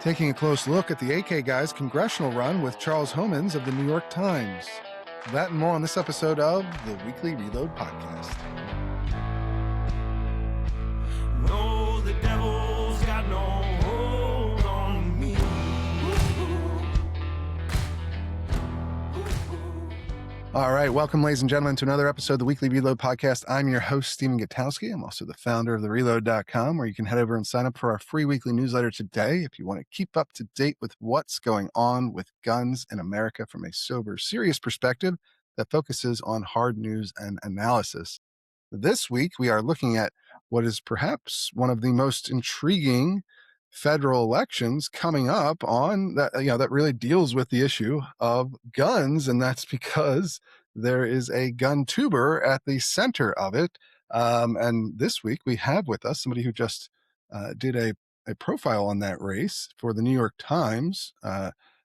taking a close look at the AK Guy's congressional run with Charles Homans of the New York Times. That and more on this episode of the Weekly Reload Podcast. No, the devil's got no hold on me. All right, welcome, ladies and gentlemen, to another episode of the Weekly Reload Podcast. I'm your host, Stephen Gutowski. I'm also the founder of thereload.com, where you can head over and sign up for our free weekly newsletter today if you want to keep up to date with what's going on with guns in America from a sober, serious perspective that focuses on hard news and analysis. This week, we are looking at what is perhaps one of the most intriguing federal elections coming up on that, that really deals with the issue of guns. And that's because there is a Guntuber at the center of it. And this week we have with us somebody who just did a profile on that race for the New York Times,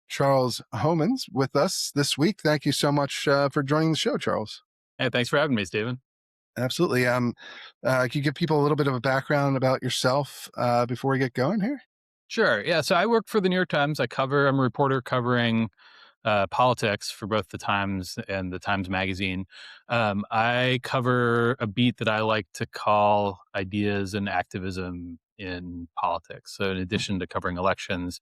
Charles Homans, with us this week. Thank you so much for joining the show, Charles. Hey, thanks for having me, Stephen. Absolutely. Can you give people a little bit of a background about yourself before we get going here? Sure. Yeah. So I work for the New York Times. I'm a reporter covering politics for both the Times and the Times Magazine. I cover a beat that I like to call ideas and activism in politics. So in addition to covering elections,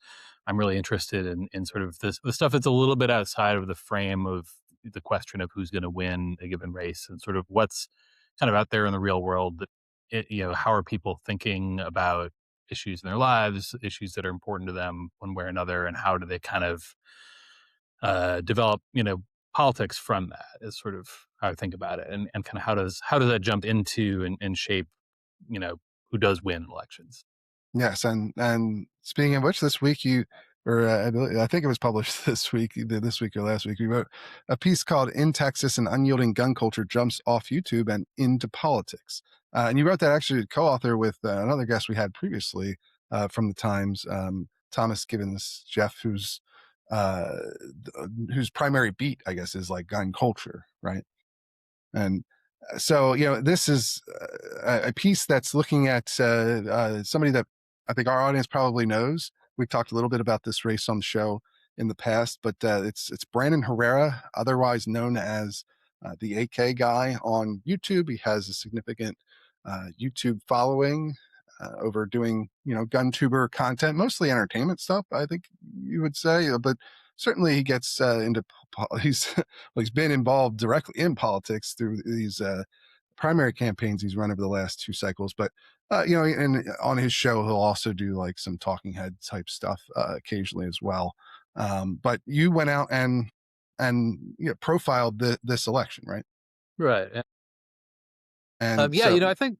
I'm really interested in sort of the stuff that's a little bit outside of the frame of the question of who's going to win a given race and sort of what's kind of out there in the real world that, how are people thinking about issues in their lives, issues that are important to them one way or another, and how do they kind of develop, politics from that is sort of how I think about it. And kind of how does that jump into and shape, who does win elections? Yes. And speaking of which, this week I think it was published this week, either this week or last week, you wrote a piece called "In Texas, an Unyielding Gun Culture Jumps Off YouTube and Into Politics." And you wrote that actually co-author with another guest we had previously from the Times, Thomas Gibbons-Neff, whose primary beat, I guess, is like gun culture, right? And so, this is a piece that's looking at somebody that I think our audience probably knows. We've talked a little bit about this race on the show in the past, but it's Brandon Herrera, otherwise known as the AK Guy on YouTube. He has a significant YouTube following over doing, Guntuber content, mostly entertainment stuff, I think you would say, but certainly he gets into, he's been involved directly in politics through these primary campaigns he's run over the last two cycles. But, and on his show, he'll also do like some talking head type stuff occasionally as well. But you went out and profiled this election, right? Right. And I think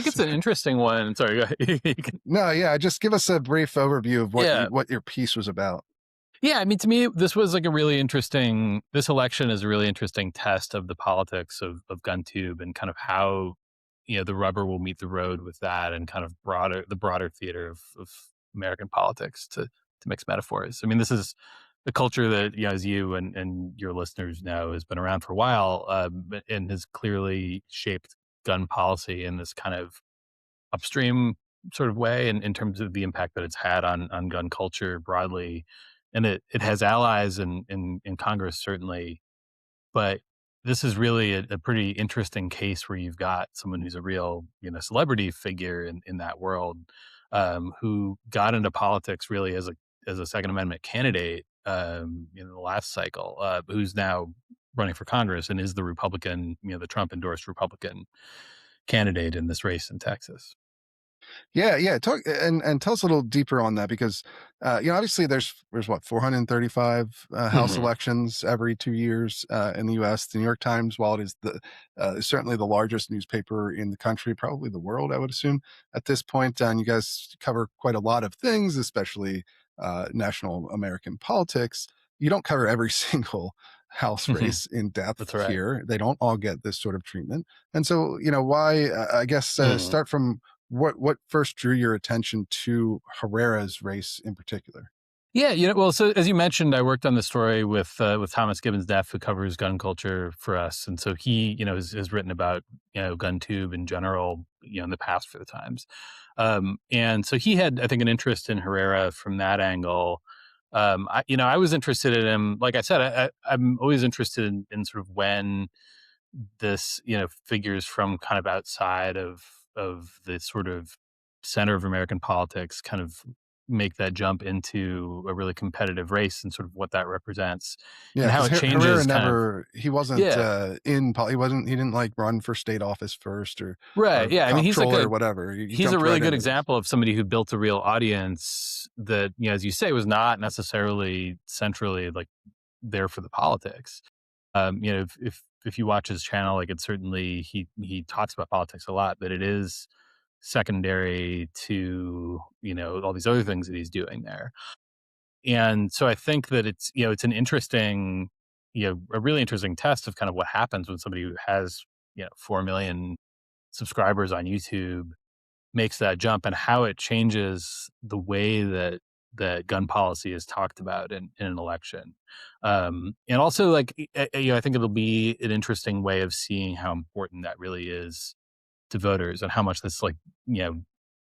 it's an interesting one. Sorry, go ahead. No, just give us a brief overview of what your piece was about. Yeah, I mean, to me, this was like this election is a really interesting test of the politics of GunTube and kind of how, the rubber will meet the road with that and kind of the broader theater of American politics, to mix metaphors. I mean, this is a culture that, as you and your listeners know, has been around for a while and has clearly shaped gun policy in this kind of upstream sort of way in terms of the impact that it's had on gun culture broadly. And it has allies in Congress, certainly. But this is really a pretty interesting case where you've got someone who's a real, celebrity figure in that world, who got into politics really as a Second Amendment candidate in the last cycle, who's now running for Congress and is the Republican, the Trump endorsed Republican candidate in this race in Texas. Yeah. Talk and tell us a little deeper on that, because obviously there's what 435 House elections every 2 years in the U.S. The New York Times, while it is certainly the largest newspaper in the country, probably the world, I would assume at this point, and you guys cover quite a lot of things, especially national American politics. You don't cover every single House race in depth. That's right. Here. They don't all get this sort of treatment, and so why? I guess start from. What first drew your attention to Herrera's race in particular? Yeah, well, so as you mentioned, I worked on the story with Thomas Gibbons-Neff, who covers gun culture for us, and so he, has written about GunTube in general, in the past for the Times. And so he had, I think, an interest in Herrera from that angle. I was interested in him. Like I said, I'm always interested in sort of when this, figures from kind of outside of the sort of center of American politics kind of make that jump into a really competitive race and sort of what that represents Yeah, and how because it Herrera changes kind of. never he wasn't Yeah. he didn't like run for state office first Right. or Yeah. I mean, comptroller or whatever. He he's a jumped really right good into this. example of somebody who built a real audience that, as you say, was not necessarily centrally like there for the politics. If you watch his channel, like it's certainly he talks about politics a lot, but it is secondary to all these other things that he's doing there. And so I think that it's an interesting, a really interesting test of kind of what happens when somebody who has 4 million subscribers on YouTube makes that jump and how it changes the way that gun policy is talked about in an election. And also, like, I think it'll be an interesting way of seeing how important that really is to voters and how much this, like,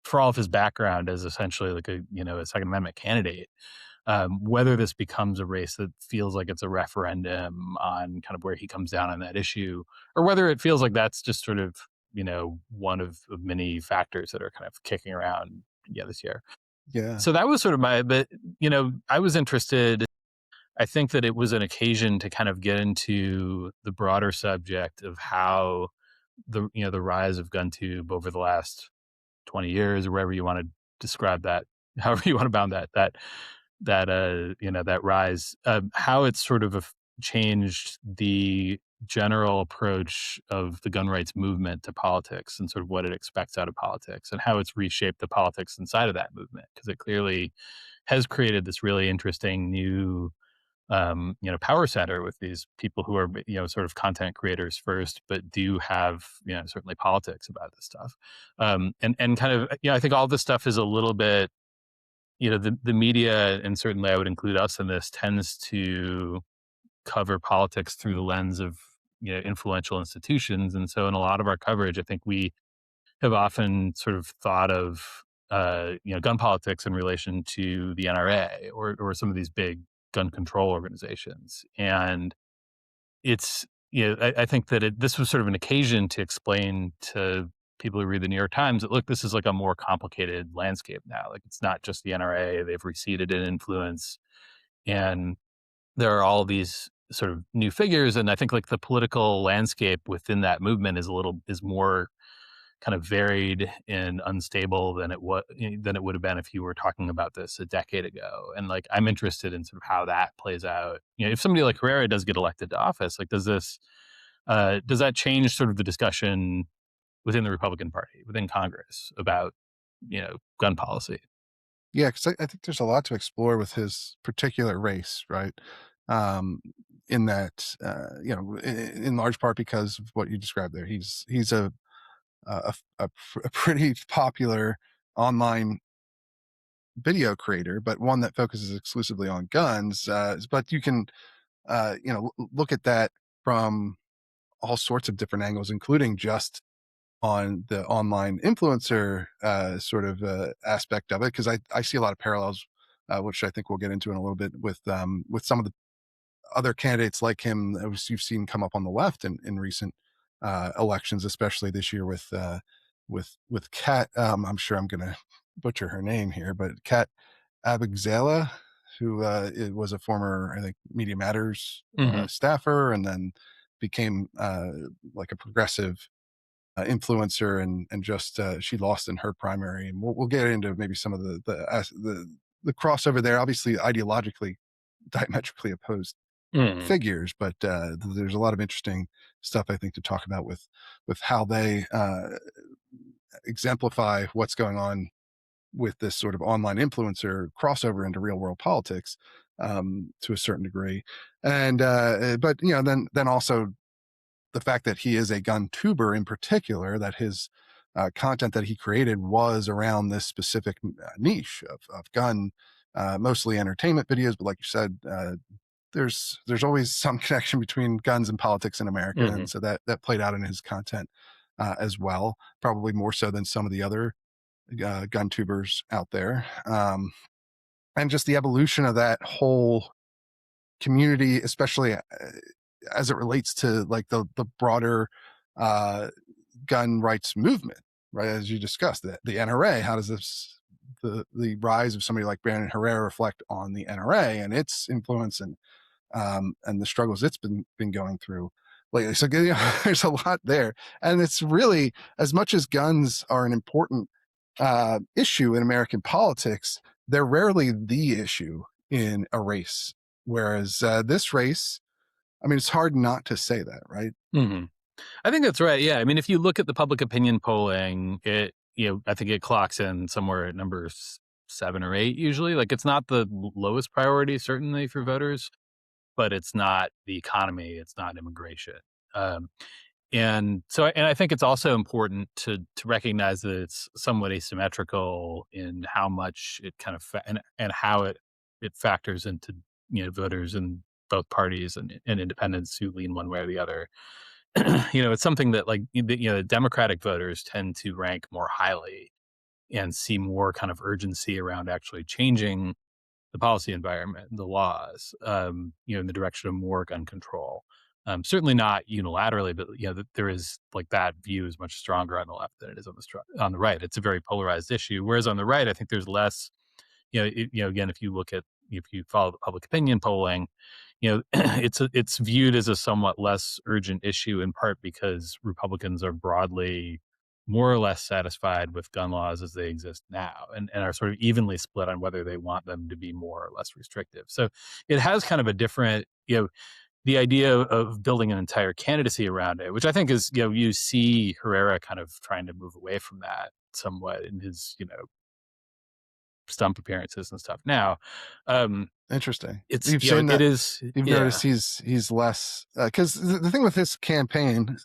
for all of his background as essentially like a Second Amendment candidate, whether this becomes a race that feels like it's a referendum on kind of where he comes down on that issue, or whether it feels like that's just sort of, one of many factors that are kind of kicking around, this year. Yeah. So that was sort of but, I was interested. I think that it was an occasion to kind of get into the broader subject of how the rise of GunTube over the last 20 years, or wherever you want to describe that, however you want to bound that rise, how it's sort of changed the general approach of the gun rights movement to politics and sort of what it expects out of politics and how it's reshaped the politics inside of that movement, because it clearly has created this really interesting new power center with these people who are, sort of content creators first, but do have, certainly politics about this stuff. And kind of, I think all this stuff is a little bit, the media, and certainly I would include us in this, tends to cover politics through the lens of, influential institutions. And so in a lot of our coverage, I think we have often sort of thought of, gun politics in relation to the NRA or some of these big gun control organizations. And it's, I think that this was sort of an occasion to explain to people who read the New York Times that, look, this is like a more complicated landscape now. Like, it's not just the NRA, they've receded in influence. And there are all these sort of new figures. And I think like the political landscape within that movement is more kind of varied and unstable than it would have been if you were talking about this a decade ago. And like, I'm interested in sort of how that plays out. If somebody like Herrera does get elected to office, like, does that change sort of the discussion within the Republican Party, within Congress, about gun policy? Yeah, because I think there's a lot to explore with his particular race, right? Um, in that, in large part because of what you described there. He's a pretty popular online video creator, but one that focuses exclusively on guns. But you can, look at that from all sorts of different angles, including just on the online influencer aspect of it, because I see a lot of parallels, which I think we'll get into in a little bit with some of the other candidates like him that you've seen come up on the left in recent elections, especially this year with Kat. I'm sure I'm going to butcher her name here, but Kat Abughazaleh, who it was a former, I think, Media Matters Hmm. staffer, and then became like a progressive influencer, and just she lost in her primary, and we'll get into maybe some of the crossover there. Obviously, ideologically diametrically opposed Hmm. figures, but there's a lot of interesting stuff I think to talk about with how they exemplify what's going on with this sort of online influencer crossover into real world politics, to a certain degree. And but then also the fact that he is a gun tuber in particular, that his content that he created was around this specific niche of gun, mostly entertainment videos. But like you said, there's always some connection between guns and politics in America, Hmm. and so that played out in his content as well, probably more so than some of the other Guntubers out there, and just the evolution of that whole community, especially as it relates to like the broader gun rights movement, right? As you discussed, the NRA, how does the rise of somebody like Brandon Herrera reflect on the NRA and its influence and the struggles it's been going through lately? So there's a lot there, and it's really, as much as guns are an important issue in American politics, they're rarely the issue in a race. Whereas this race, I mean, it's hard not to say that, right? Mm-hmm. I think that's right. Yeah. I mean, if you look at the public opinion polling, I think it clocks in somewhere at number 7 or 8 usually. Like, it's not the lowest priority, certainly, for voters, but it's not the economy, it's not immigration. Um, and I think it's also important to recognize that it's somewhat asymmetrical in how much it kind of and how it factors into voters in both parties and independents who lean one way or the other. It's something that, like, Democratic voters tend to rank more highly and see more kind of urgency around actually changing the policy environment, the laws, in the direction of more gun control. Certainly not unilaterally, but there is, like, that view is much stronger on the left than it is on the right. It's a very polarized issue. Whereas on the right, I think there's less. Again, if you follow the public opinion polling, it's viewed as a somewhat less urgent issue, in part because Republicans are broadly more or less satisfied with gun laws as they exist now, and are sort of evenly split on whether they want them to be more or less restrictive. So it has kind of a different, the idea of building an entire candidacy around it, which I think is, you see Herrera kind of trying to move away from that somewhat in his, stump appearances and stuff now. Interesting. It's, You've seen it that. is, You've noticed he's less, because the thing with this campaign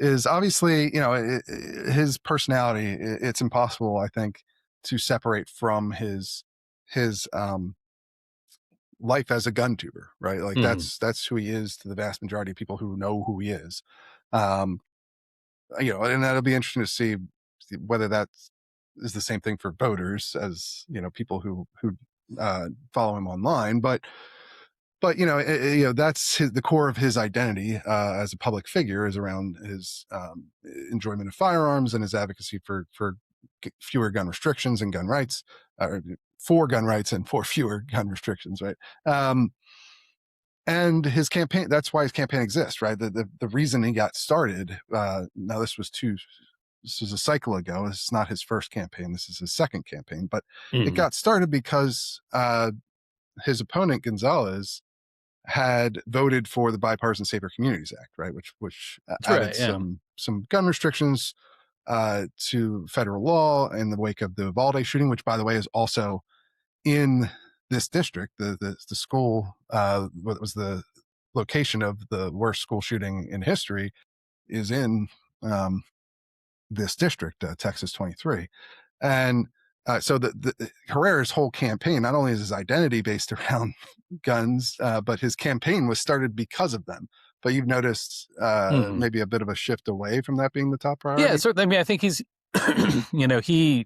is obviously, his personality. It's impossible, I think, to separate from his life as a gun tuber, right? Like that's who he is to the vast majority of people who know who he is. And that'll be interesting to see whether that is the same thing for voters as, people who follow him online. But that's the core of his identity as a public figure, is around his enjoyment of firearms and his advocacy for fewer gun restrictions and gun rights, or for gun rights and for fewer gun restrictions, right? And his campaign, that's why his campaign exists, right? The reason he got started, now this was a cycle ago. This is not his first campaign. This is his second campaign, but it got started because his opponent, Gonzalez, had voted for the Bipartisan Safer Communities Act, right? Which added some gun restrictions to federal law in the wake of the Uvalde shooting, which, by the way, is also in this district. The school, what was the location of the worst school shooting in history, is in this district, Texas 23. And so the Herrera's whole campaign, not only is his identity based around guns, but his campaign was started because of them. But you've noticed maybe a bit of a shift away from that being the top priority. Yeah, certainly. I mean, I think he's, I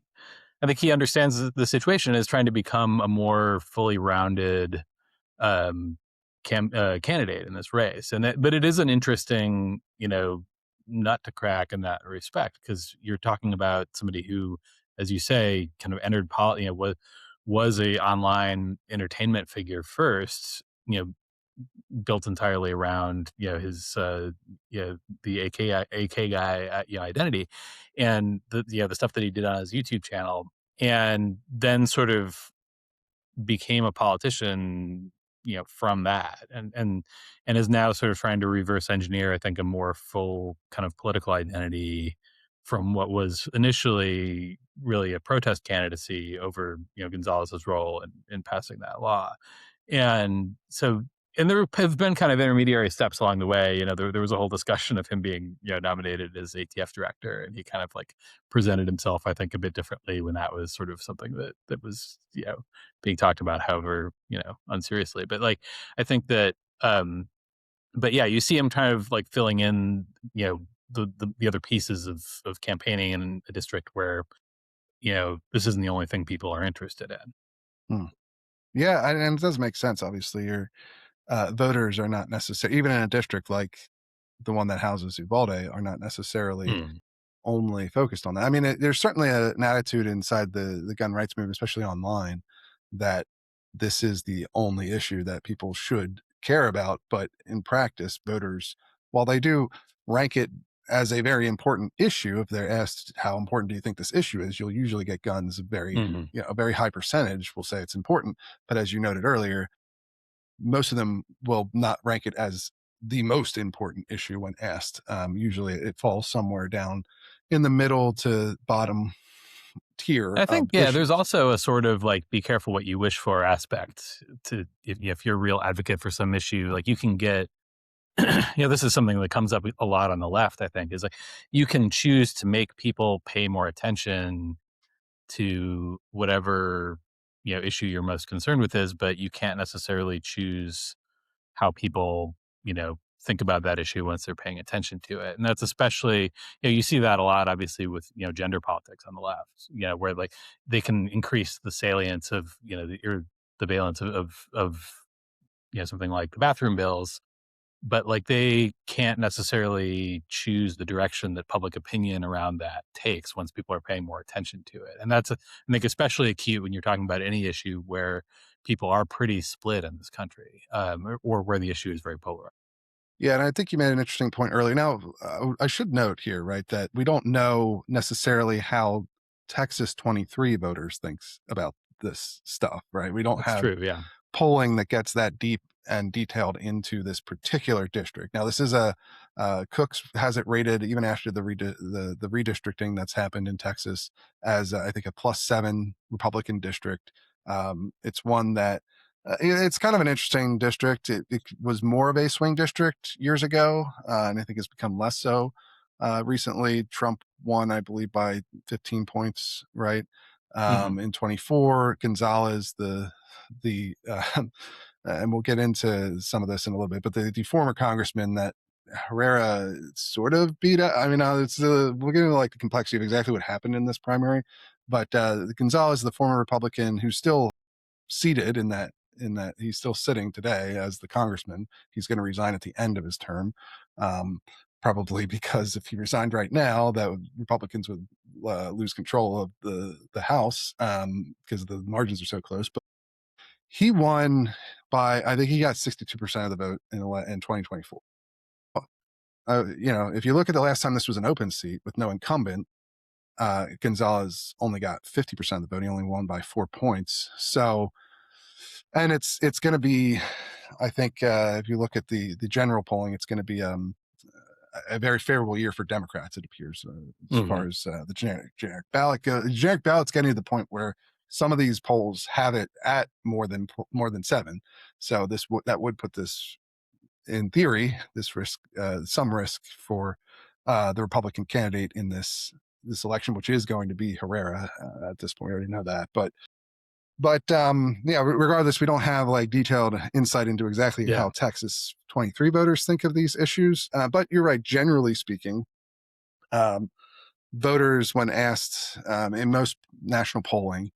think he understands the situation and is trying to become a more fully rounded candidate in this race. But it is an interesting, nut to crack in that respect, because you're talking about somebody who, as you say, kind of entered was a online entertainment figure first, built entirely around his the AK guy identity, and the stuff that he did on his YouTube channel, and then sort of became a politician from that, and is now sort of trying to reverse engineer, I think, a more full kind of political identity from what was initially really a protest candidacy over Gonzalez's role in passing that law. And so, and there have been kind of intermediary steps along the way. There was a whole discussion of him being nominated as ATF director, and he kind of like presented himself, I think, a bit differently when that was sort of something that was being talked about, however unseriously. But like, I think that but yeah, you see him kind of like filling in the other pieces of campaigning in a district where this isn't the only thing people are interested in. Hmm. Yeah, and it does make sense. Obviously, your voters are not necessarily, even in a district like the one that houses Uvalde, are not necessarily Mm. only focused on that. I mean, there's certainly an attitude inside the gun rights movement, especially online, that this is the only issue that people should care about. But in practice, voters, while they do rank it as a very important issue, if they're asked how important do you think this issue is, you'll usually get guns Mhm. a very high percentage will say it's important. But as you noted earlier, most of them will not rank it as the most important issue when asked. Usually it falls somewhere down in the middle to bottom tier I of think, yeah, there's issues. also a sort of like be careful what you wish for aspect to if you're a real advocate for some issue, like you can get, this is something that comes up a lot on the left, I think, is like you can choose to make people pay more attention to whatever, issue you're most concerned with is, but you can't necessarily choose how people, think about that issue once they're paying attention to it. And that's especially, you see that a lot, obviously, with, gender politics on the left, where like they can increase the salience of, the valence of, something like the bathroom bills, but like they can't necessarily choose the direction that public opinion around that takes once people are paying more attention to it. And that's, I think, especially acute when you're talking about any issue where people are pretty split in this country, or where the issue is very polarized. Yeah, and I think you made an interesting point earlier. Now, I should note here, right, that we don't know necessarily how Texas 23 voters thinks about this stuff, right? We don't That's have true. Yeah. polling that gets that deep and detailed into this particular district. Now, this is Cooks has it rated even after the redistricting that's happened in Texas as I think a +7 Republican district. It's one that it's kind of an interesting district. It was more of a swing district years ago, and I think it's become less so recently. Trump won, I believe, by 15 points, right? Hmm. In 24, Gonzalez, the and we'll get into some of this in a little bit, but the former congressman that Herrera sort of beat up. I mean, we'll get into like the complexity of exactly what happened in this primary, but Gonzalez, the former Republican who's still seated in that he's still sitting today as the congressman. He's going to resign at the end of his term. Probably because if he resigned right now, Republicans would lose control of the House because the margins are so close. But he won by, I think he got 62% of the vote in 2024. If you look at the last time this was an open seat with no incumbent, Gonzalez only got 50% of the vote. He only won by 4 points. So, and it's going to be, I think, if you look at the general polling, it's going to be a very favorable year for Democrats. It appears as Hmm. far as the generic ballot goes. The generic ballot's getting to the point where some of these polls have it at more than 7. So that would put this, in theory, this risk, some risk for the Republican candidate in this election, which is going to be Herrera. At this point, we already know that, but yeah, regardless, we don't have like detailed insight into exactly Yeah. how Texas 23 voters think of these issues. But you're right, generally speaking, um, voters, when asked in most national polling,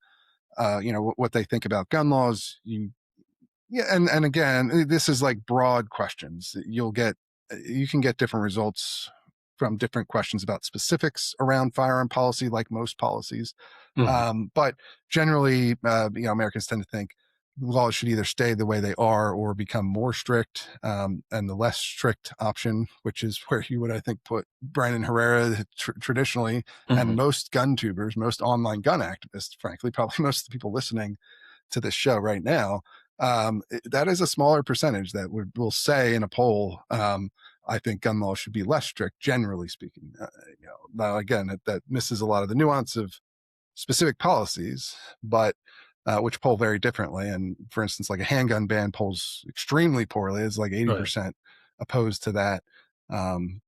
what they think about gun laws, yeah, and again, this is like broad questions. You can get different results from different questions about specifics around firearm policy, like most policies. Hmm. But generally, Americans tend to think laws should either stay the way they are or become more strict. And the less strict option, which is where you would, I think, put Brandon Herrera traditionally, and Hmm. most gun tubers, most online gun activists, frankly, probably most of the people listening to this show right now, that is a smaller percentage that will say in a poll, I think gun laws should be less strict, generally speaking. Now again, that misses a lot of the nuance of specific policies, but which poll very differently. And for instance, like a handgun ban polls extremely poorly. It's like Right. 80% opposed to that. And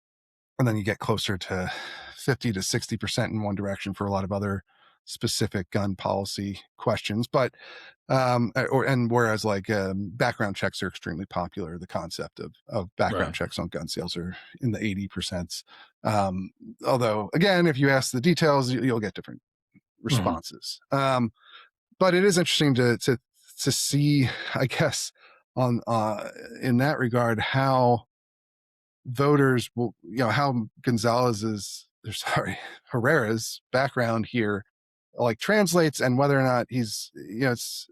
then you get closer to 50 to 60% in one direction for a lot of other specific gun policy questions. But whereas like background checks are extremely popular, the concept of background Right. checks on gun sales are in the 80%. Although again, if you ask the details, you'll get different responses. But it is interesting to see, I guess, on in that regard, how voters will, how Herrera's background here like translates, and whether or not he's, it's,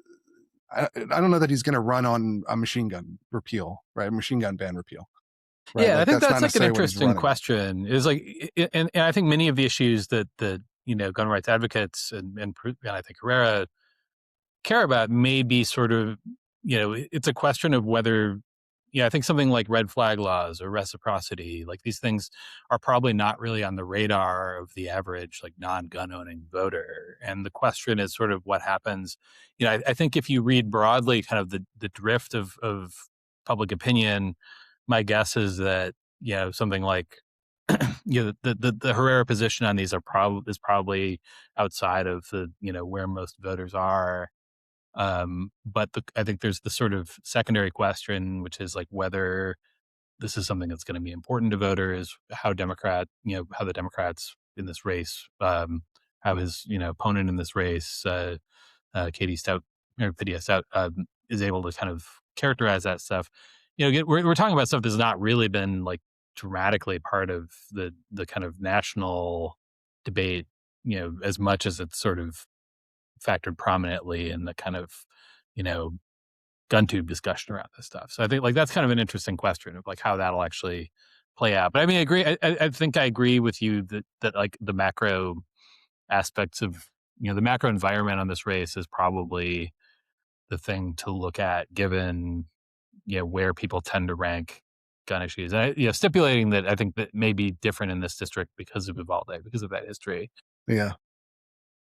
I don't know that he's going to run on a machine gun repeal, right? Machine gun ban repeal. Right? Yeah, like, I think that's like an necessarily what he's interesting running on. question. Is like, and I think many of the issues that gun rights advocates and I think Herrera care about may be sort of, it's a question of whether, I think something like red flag laws or reciprocity, like these things are probably not really on the radar of the average like non-gun owning voter. And the question is sort of what happens. I think if you read broadly kind of the drift of public opinion, my guess is that, something like, the Herrera position on these is probably outside of the, where most voters are. But I think there's the sort of secondary question, which is like whether this is something that's going to be important to voters, how the Democrats in this race, how his, opponent in this race, Katie Stout or Pidia Stout, is able to kind of characterize that stuff. We're talking about stuff that's not really been like dramatically part of the kind of national debate, as much as it's sort of factored prominently in the kind of, GunTube discussion around this stuff. So I think like that's kind of an interesting question of like how that'll actually play out. But I mean, I agree. I think I agree with you that like the macro aspects of, the macro environment on this race is probably the thing to look at, given, where people tend to rank gun issues. And stipulating that I think that may be different in this district because of Uvalde, because of that history. Yeah.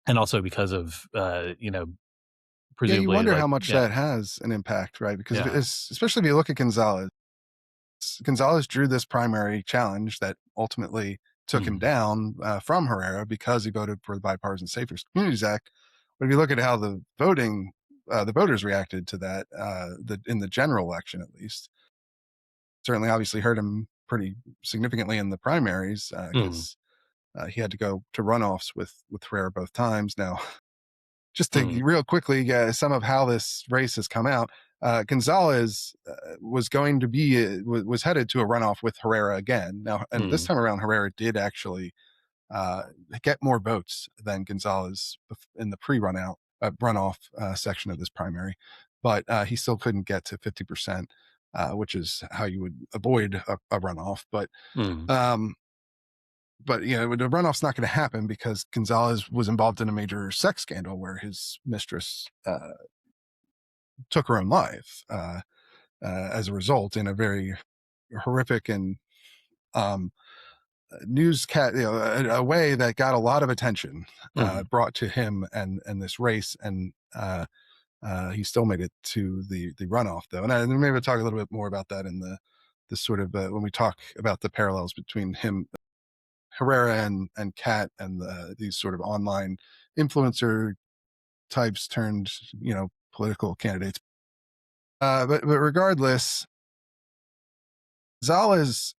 And also because of, presumably, you wonder like, how much that has an impact, right? Because especially if you look at Gonzalez drew this primary challenge that ultimately took him down from Herrera because he voted for the Bipartisan Safer Communities Act. But if you look at how the voters reacted to that, in the general election, at least, certainly obviously hurt him pretty significantly in the primaries because he had to go to runoffs with Herrera both times. Now, just to real quickly some of how this race has come out, Gonzalez was going to be was headed to a runoff with Herrera again. Now, and this time around, Herrera did actually get more votes than Gonzalez in the runoff section of this primary, but he still couldn't get to 50%, which is how you would avoid a runoff. But the runoff's not going to happen because Gonzalez was involved in a major sex scandal where his mistress took her own life as a result, in a very horrific and a way that got a lot of attention brought to him and this race. And he still made it to the runoff, though. And maybe we'll talk a little bit more about that in the sort of when we talk about the parallels between him, Herrera, and Kat, and these sort of online influencer types turned, political candidates. But regardless, Gonzalez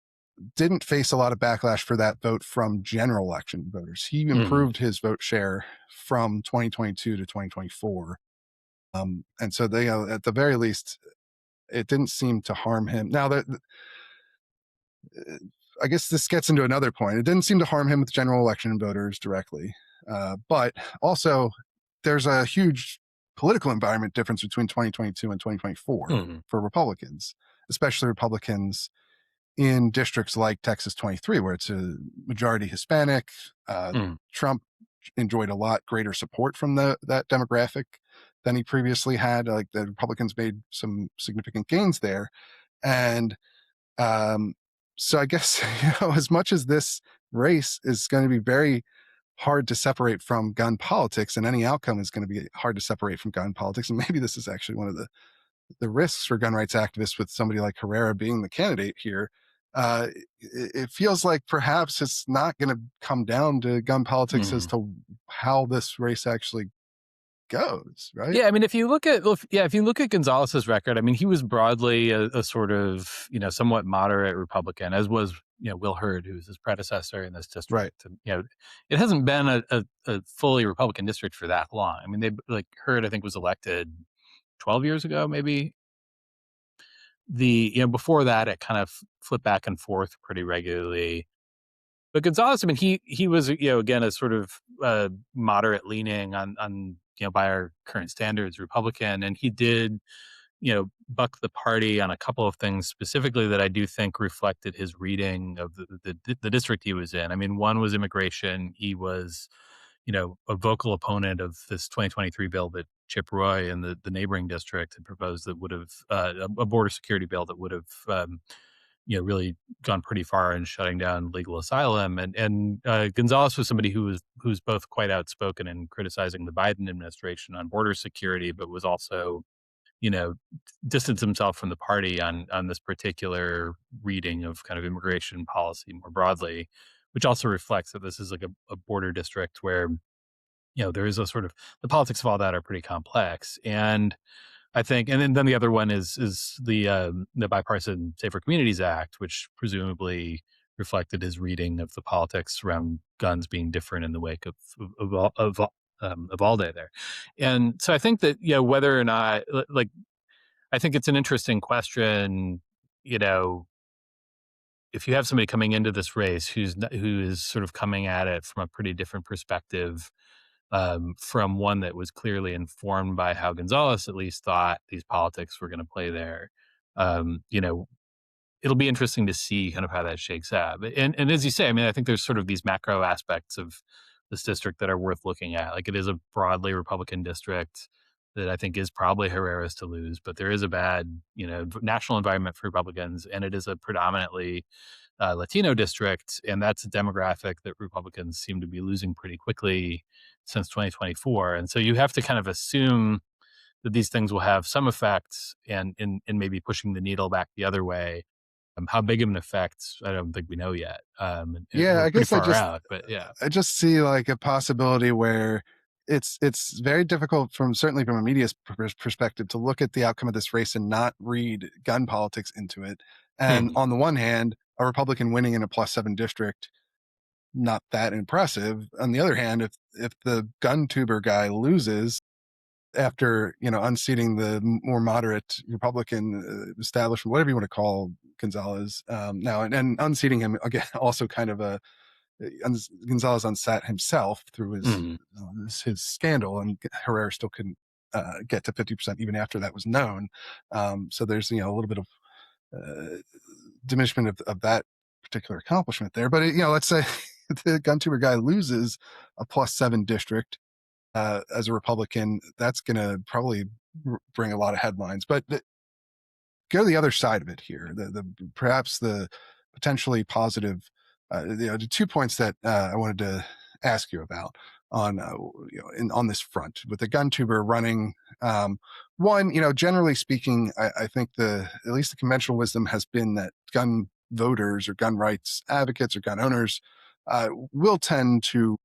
didn't face a lot of backlash for that vote from general election voters. He improved his vote share from 2022 to 2024. And so they, at the very least, it didn't seem to harm him. Now, I guess this gets into another point. It didn't seem to harm him with general election voters directly. But also, there's a huge political environment difference between 2022 and 2024 for Republicans, especially Republicans in districts like Texas 23, where it's a majority Hispanic. Trump enjoyed a lot greater support from that demographic than he previously had. Like, the Republicans made some significant gains there. And so I guess, as much as this race is going to be very hard to separate from gun politics, and any outcome is going to be hard to separate from gun politics, and maybe this is actually one of the risks for gun rights activists with somebody like Herrera being the candidate here, it feels like perhaps it's not going to come down to gun politics as to how this race actually goes, right? Yeah, I mean, if you look at Gonzalez's record, I mean, he was broadly a sort of, somewhat moderate Republican, as was Will Hurd, who was his predecessor in this Right. district. And, it hasn't been a fully Republican district for that long. I mean, Hurd, I think, was elected 12 years ago, maybe. Before that, it kind of flipped back and forth pretty regularly. But Gonzalez, I mean, he was, again, a sort of moderate leaning on by our current standards, Republican, and he did, buck the party on a couple of things specifically that I do think reflected his reading of the district he was in. I mean, one was immigration. He was, a vocal opponent of this 2023 bill that Chip Roy in the neighboring district had proposed that would have a border security bill that would have really gone pretty far in shutting down legal asylum. And Gonzalez was somebody who's both quite outspoken in criticizing the Biden administration on border security, but was also, distanced himself from the party on this particular reading of kind of immigration policy more broadly, which also reflects that this is like a border district where, there is a sort of the politics of all that are pretty complex. And I think, and then the other one is the Bipartisan Safer Communities Act, which presumably reflected his reading of the politics around guns being different in the wake of all day there. And so I think that whether or not, like, I think it's an interesting question, if you have somebody coming into this race who is sort of coming at it from a pretty different perspective, from one that was clearly informed by how Gonzalez at least thought these politics were going to play there. It'll be interesting to see kind of how that shakes out. And as you say, I mean, I think there's sort of these macro aspects of this district that are worth looking at. Like, it is a broadly Republican district that I think is probably Herrera's to lose, but there is a bad, national environment for Republicans, and it is a predominantly Latino district, and that's a demographic that Republicans seem to be losing pretty quickly since 2024. And so you have to kind of assume that these things will have some effects and maybe pushing the needle back the other way. How big of an effect, I don't think we know yet. Yeah, We're I pretty guess far out, but yeah. I just see like a possibility where it's very difficult certainly from a media perspective to look at the outcome of this race and not read gun politics into it. And on the one hand, a Republican winning in a +7 district, not that impressive. On the other hand, if the Guntuber guy loses after unseating the more moderate Republican establishment, whatever you want to call Gonzalez now, and unseating him again, also kind of Gonzalez unsat himself through his scandal, and Herrera still couldn't get to 50% even after that was known. So there's a little bit of diminishment of that particular accomplishment there. But let's say the Guntuber guy loses a +7 district as a Republican, that's going to probably bring a lot of headlines. But go to the other side of it here. Perhaps the potentially positive. The 2 points that I wanted to ask you about on on this front with the Guntuber running. One, generally speaking, I think at least the conventional wisdom has been that gun voters or gun rights advocates or gun owners will tend to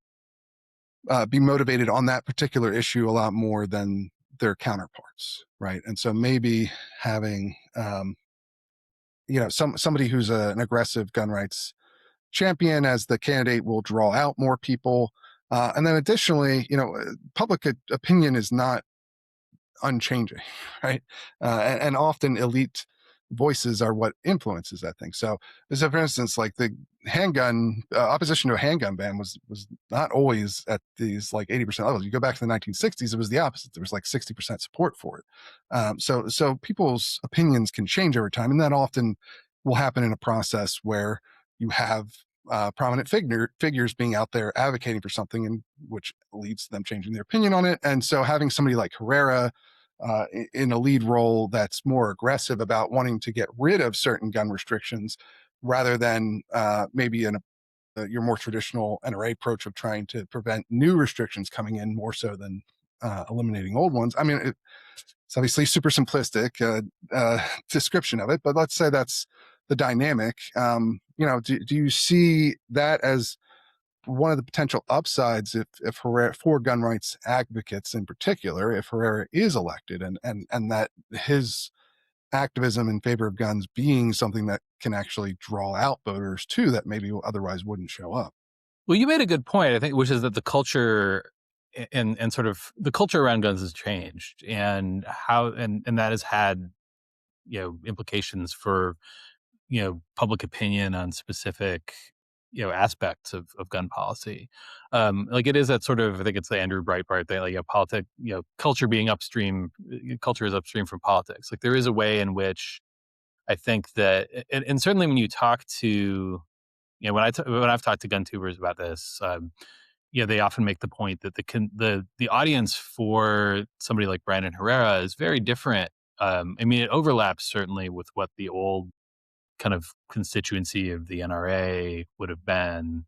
be motivated on that particular issue a lot more than their counterparts, right? And so maybe having somebody who's an aggressive gun rights champion as the candidate will draw out more people. And then additionally, public opinion is not unchanging, right? And often elite voices are what influences that thing. So for instance, like the handgun opposition to a handgun ban was not always at these like 80% levels. You go back to the 1960s, it was the opposite. There was like 60% support for it. So people's opinions can change over time, and that often will happen in a process where you have prominent figures being out there advocating for something, and which leads to them changing their opinion on it. And so having somebody like Herrera in a lead role that's more aggressive about wanting to get rid of certain gun restrictions rather than maybe your more traditional NRA approach of trying to prevent new restrictions coming in more so than eliminating old ones. I mean, it's obviously super simplistic description of it, but let's say that's the dynamic. Do you see that as one of the potential upsides if Herrera, for gun rights advocates in particular, if Herrera is elected and that his activism in favor of guns being something that can actually draw out voters too that maybe otherwise wouldn't show up. Well, you made a good point, I think, which is that the culture and sort of the culture around guns has changed, and how and that has had implications for public opinion on specific aspects of gun policy. Like it is that sort of, I think it's the Andrew Breitbart thing, like culture being upstream, culture is upstream from politics. Like there is a way in which I think that, and certainly when you talk to when I've talked to Guntubers about this, they often make the point that the audience for somebody like Brandon Herrera is very different. I mean, it overlaps certainly with what the old kind of constituency of the NRA would have been,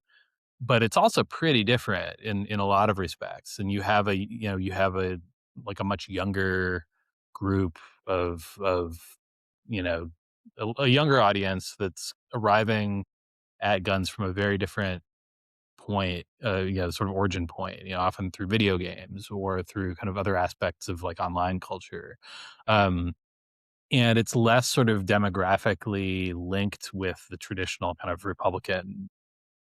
but it's also pretty different in a lot of respects. And you have like a much younger group of a younger audience that's arriving at guns from a very different point, sort of origin point, often through video games or through kind of other aspects of like online culture. And it's less sort of demographically linked with the traditional kind of Republican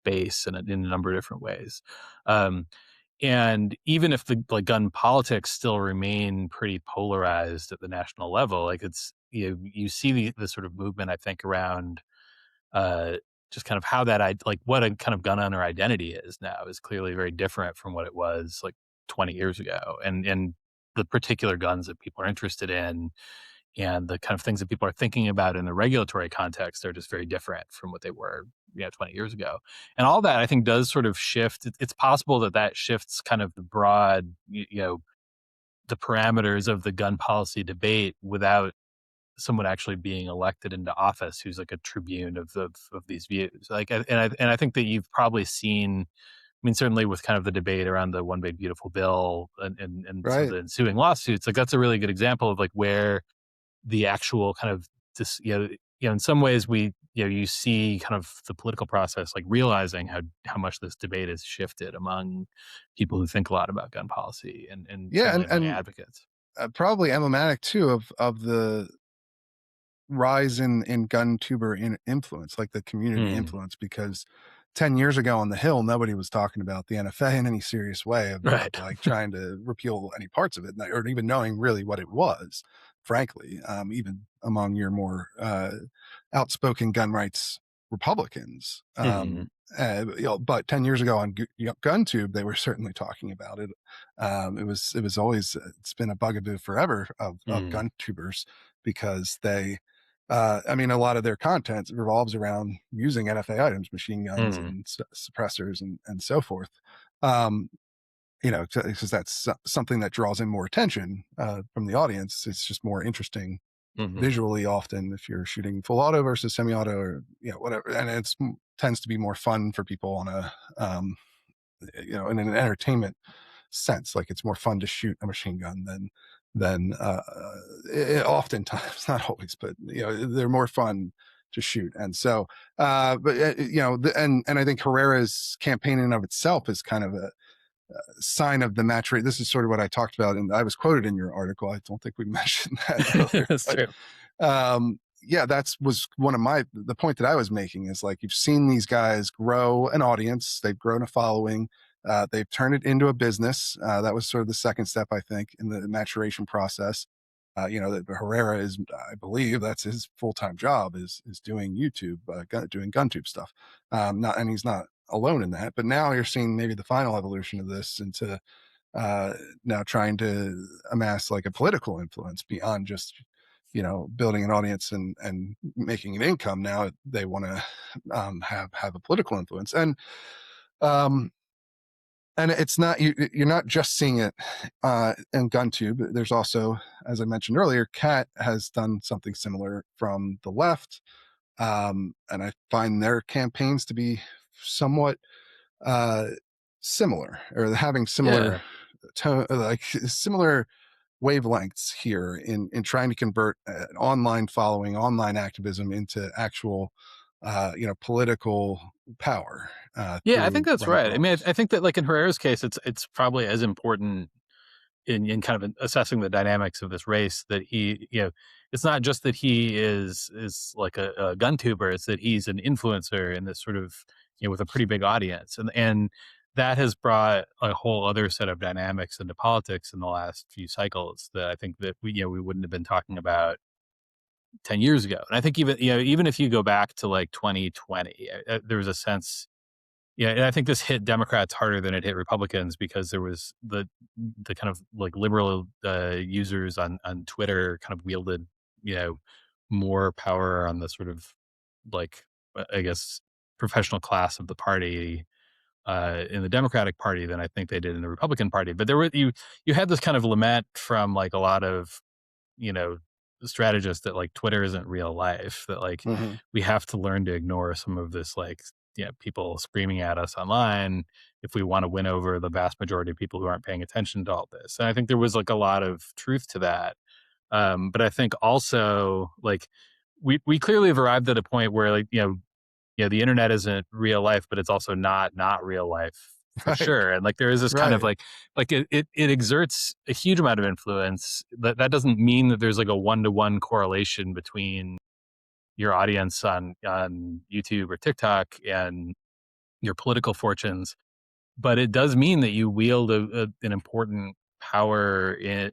base in a number of different ways. And even if the gun politics still remain pretty polarized at the national level, like it's you see the sort of movement, I think, around just kind of how like what a kind of gun owner identity is now is clearly very different from what it was like 20 years ago, and the particular guns that people are interested in and the kind of things that people are thinking about in the regulatory context are just very different from what they were 20 years ago. And all that I think does sort of shift. It's possible that shifts kind of the broad the parameters of the gun policy debate without someone actually being elected into office who's like a tribune of these views. Like, and I think that you've probably seen, I mean, certainly with kind of the debate around the One Big Beautiful Bill and some Right. of the ensuing lawsuits, like that's a really good example of like where the actual kind of this, in some ways you see kind of the political process, like realizing how much this debate has shifted among people who think a lot about gun policy and Yeah, certainly among and advocates. probably emblematic too of the rise in Guntuber influence, like the community Mm, influence, because 10 years ago on the Hill, nobody was talking about the NFA in any serious way of right. like trying to repeal any parts of it, or even knowing really what it was, frankly, even among your more outspoken gun rights Republicans. Mhm, But 10 years ago on GunTube, they were certainly talking about it. It was always, it's been a bugaboo forever of mm, GunTubers because I mean, a lot of their content revolves around using NFA items, machine guns mm, and suppressors and so forth. Because that's something that draws in more attention from the audience. It's just more interesting mhm, visually often if you're shooting full auto versus semi-auto or whatever, and it's tends to be more fun for people on a in an entertainment sense. Like it's more fun to shoot a machine gun than oftentimes, not always, but they're more fun to shoot. And so but and I think Herrera's campaign in of itself is kind of a sign of the maturation. This is sort of what I talked about, and I was quoted in your article. I don't think we mentioned that earlier, that's but true. yeah, that was one of the point that I was making is like you've seen these guys grow an audience, they've grown a following, they've turned it into a business. That was sort of the second step, I think, in the maturation process. That Herrera is, I believe, that's his full-time job is doing YouTube, doing GunTube stuff. And he's not alone in that. But now you're seeing maybe the final evolution of this into now trying to amass like a political influence beyond just building an audience and making an income. Now they want to have a political influence, um, and it's not you're not just seeing it in GunTube. There's also, as I mentioned earlier, Kat has done something similar from the left, and I find their campaigns to be somewhat uh, similar, or having similar Yeah. like similar wavelengths here in trying to convert an online following, online activism into actual political power Yeah, I think through that's running right. for I mean, office. I think that like in Herrera's case, it's probably as important in kind of assessing the dynamics of this race, that he, it's not just that he is like a gun tuber, it's that he's an influencer in this sort of, with a pretty big audience. And that has brought a whole other set of dynamics into politics in the last few cycles that I think that we wouldn't have been talking about 10 years ago. And I think even if you go back to like 2020, there was a sense, and I think this hit Democrats harder than it hit Republicans, because there was the kind of like liberal users on Twitter kind of wielded, more power on the sort of like, I guess, professional class of the party in the Democratic Party than I think they did in the Republican Party. But there were you had this kind of lament from like a lot of, you know, strategists that like Twitter isn't real life, that like we have to learn to ignore some of this, like, people screaming at us online if we want to win over the vast majority of people who aren't paying attention to all this. And I think there was like a lot of truth to that. But I think also, like, we clearly have arrived at a point where, like, the internet isn't real life, but it's also not real life for sure. And like there is this kind of like it exerts a huge amount of influence. That doesn't mean that there's like a 1-to-1 correlation between your audience on YouTube or TikTok and your political fortunes, but it does mean that you wield an important power, in,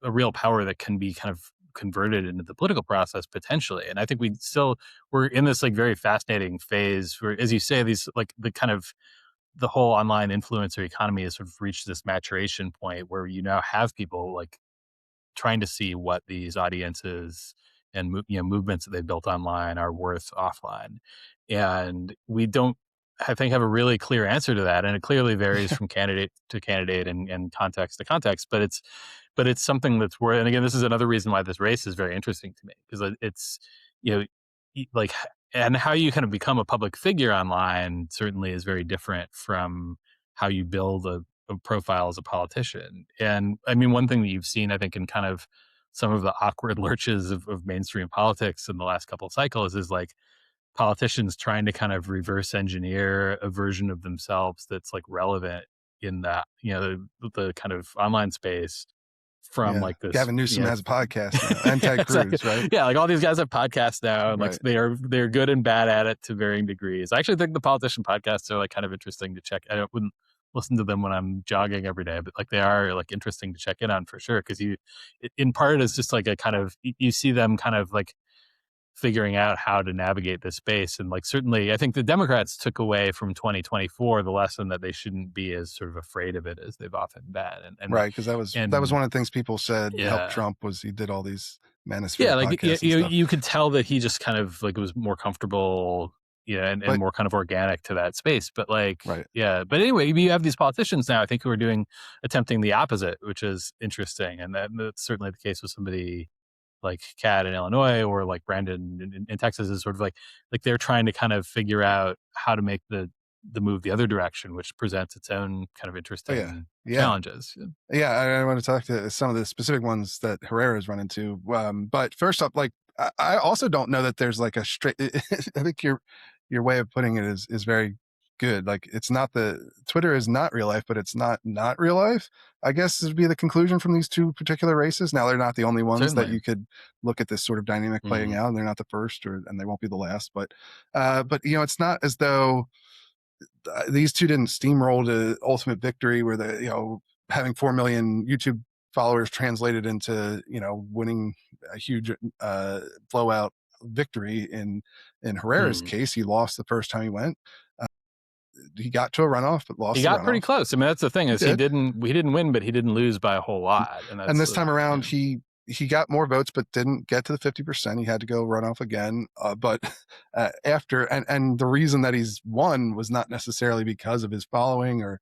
a real power that can be kind of converted into the political process potentially. And I think we're in this like very fascinating phase where, as you say, these like the whole online influencer economy has sort of reached this maturation point where you now have people like trying to see what these audiences and movements that they've built online are worth offline. And we don't, I think, have a really clear answer to that. And it clearly varies from candidate to candidate and context to context, but it's something that's worth, and again, this is another reason why this race is very interesting to me, because it's, like, and how you kind of become a public figure online certainly is very different from how you build a profile as a politician. And I mean, one thing that you've seen, I think, in kind of some of the awkward lurches of mainstream politics in the last couple of cycles is like politicians trying to kind of reverse engineer a version of themselves that's like relevant in that, the kind of online space from like this. Gavin Newsom has a podcast now, and Ted Cruz, right? Yeah, like all these guys have podcasts now, and like they're good and bad at it to varying degrees. I actually think the politician podcasts are like kind of interesting to check. I wouldn't listen to them when I'm jogging every day, but like they are like interesting to check in on for sure, because in part it's just like a kind of, you see them kind of like figuring out how to navigate this space. And like certainly I think the Democrats took away from 2024 the lesson that they shouldn't be as sort of afraid of it as they've often been. And right, because that was one of the things people said helped Trump, was he did all these manosphere podcasts. You could tell that he just kind of like was more comfortable, and more kind of organic to that space. But like, but anyway, you have these politicians now, I think, who are attempting the opposite, which is interesting. And that's certainly the case with somebody like Kat in Illinois, or like Brandon in Texas, is sort of like they're trying to kind of figure out how to make the move the other direction, which presents its own kind of interesting challenges. Yeah, I want to talk to some of the specific ones that Herrera has run into. But first up, like, I also don't know that there's like a straight, I think your way of putting it is very good. Like, it's not Twitter is not real life, but it's not real life, I guess, would be the conclusion from these two particular races. Now, they're not the only ones that you could look at this sort of dynamic playing out, and they're not the first, and they won't be the last. But it's not as though these two didn't steamroll to ultimate victory, where they, having 4 million YouTube followers translated into, winning a huge blowout victory. In Herrera's case, he lost the first time he went. He got to a runoff, but lost. He got pretty close. I mean, that's the thing, is he didn't win, but he didn't lose by a whole lot. And this time around, he got more votes, but didn't get to the 50%. He had to go run off again. But after, and the reason that he's won was not necessarily because of his following or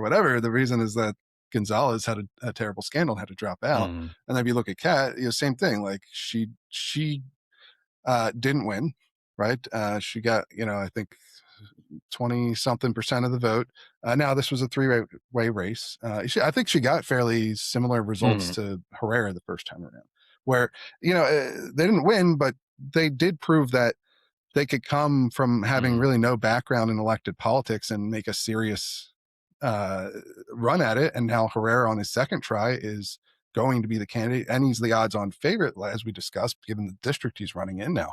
whatever. The reason is that Gonzalez had a terrible scandal and had to drop out. And then if you look at Kat, same thing. Like, she didn't win, right? She got, I think 20-something% of the vote. Now, this was a 3-way race. I think she got fairly similar results to Herrera the first time around, where, they didn't win, but they did prove that they could come from having really no background in elected politics and make a serious run at it, and now Herrera on his second try is going to be the candidate, and he's the odds-on favorite, as we discussed, given the district he's running in now.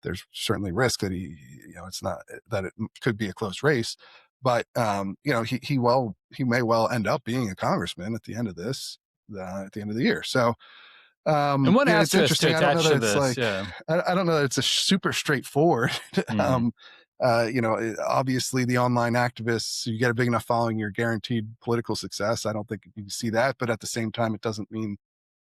There's certainly risk that it's not that it could be a close race, but he may well end up being a congressman at the end of this, at the end of the year. So And one it's asterisk to interesting. I don't know attach that to it's this, like, yeah. I don't know that it's a super straightforward. Mhm. Obviously the online activists, you get a big enough following, you're guaranteed political success. I don't think you can see that, but at the same time, it doesn't mean,